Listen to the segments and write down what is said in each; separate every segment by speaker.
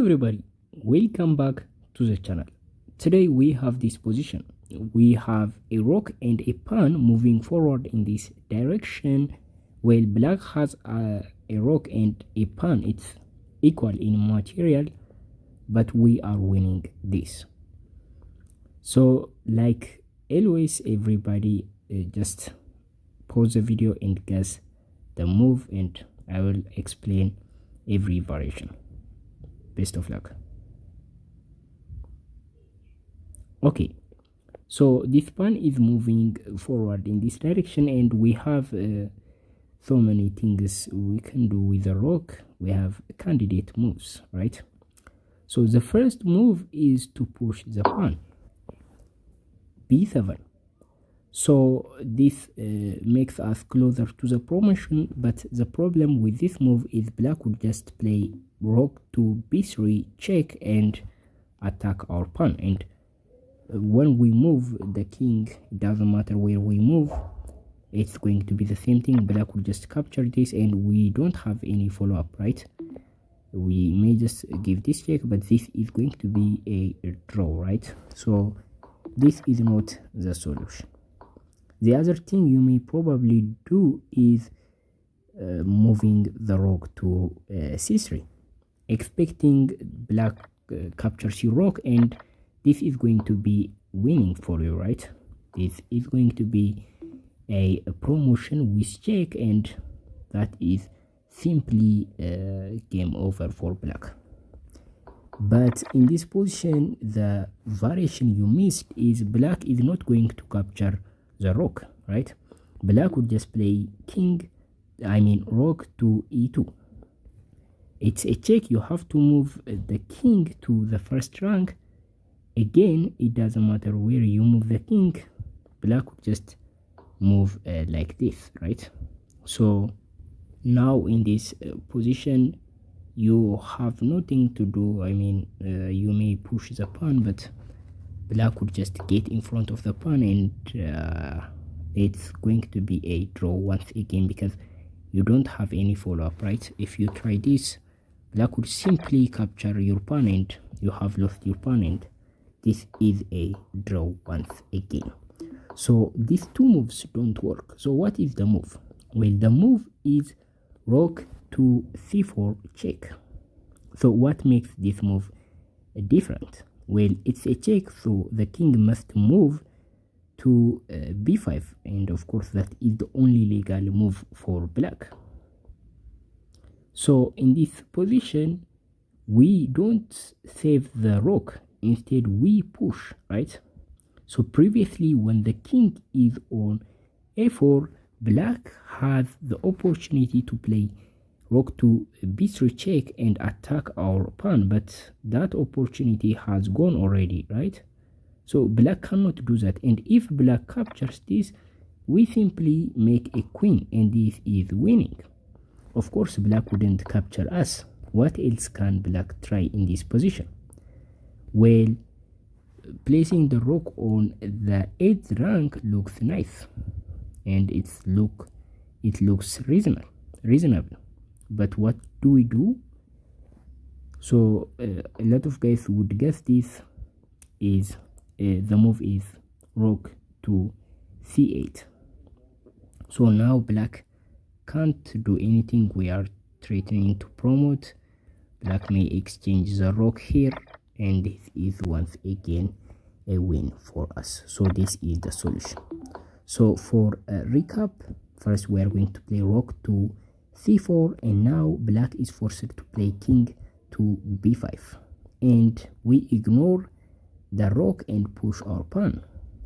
Speaker 1: everybody, welcome back to the channel. Today we have this position. We have a rook and a pawn moving forward in this direction, while black has a rook and a pawn. It's equal in material, but we are winning this. So like always, everybody just pause the video and guess the move, and I will explain every variation. Best of luck. Okay, so this pawn is moving forward in this direction, and we have so many things we can do with the rook. We have candidate moves, right? So the first move is to push the pawn b7. So this makes us closer to the promotion, but the problem with this move is black would just play rook to b3 check and attack our pawn, and when we move the king, it doesn't matter where we move, it's going to be the same thing. Black will just capture this and we don't have any follow-up, right? We may just give this check, but this is going to be a draw, right? So this is not the solution. The other thing you may probably do is moving the rook to c3, expecting black captures your rook, and this is going to be winning for you, right? This is going to be a promotion with check, and that is simply game over for black. But in this position, the variation you missed is black is not going to capture the rook, right? Black would just play rook to e2. It's a check. You have to move the king to the first rank. Again, it doesn't matter where you move the king, black would just move like this, right? So now in this position, you have nothing to do. You may push the pawn, but black would just get in front of the pawn, and it's going to be a draw once again because you don't have any follow-up, right? If you try this, black would simply capture your pawn and you have lost your pawn, and this is a draw once again. So these two moves don't work. So what is the move? Well, the move is rook to c4 check. So what makes this move different? Well, it's a check, so the king must move to b5, and of course that is the only legal move for black. So in this position, we don't save the rook, instead we push, right? So previously, when the king is on a4, black has the opportunity to play rook to b3 check and attack our pawn, but that opportunity has gone already, right? So black cannot do that, and if black captures this, we simply make a queen, and this is winning. Of course, black wouldn't capture us. What else can black try in this position? Well, placing the rook on the 8th rank looks nice, and it looks reasonable. But what do we do? So a lot of guys would guess this is the move is rook to c8. So now black can't do anything. We are threatening to promote. Black may exchange the rook here, and this is once again a win for us. So this is the solution. So for a recap, first we are going to play rook to c4, and now black is forced to play king to b5, and we ignore the rook and push our pawn.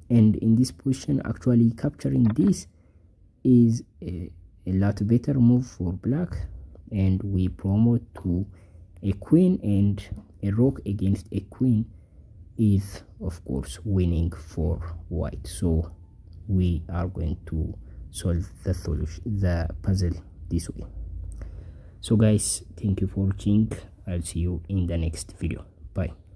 Speaker 1: And in this position, actually capturing this is a lot better move for black, and we promote to a queen, and a rook against a queen is of course winning for white. So we are going to solve the puzzle this way. So guys, thank you for watching. I'll see you in the next video. Bye.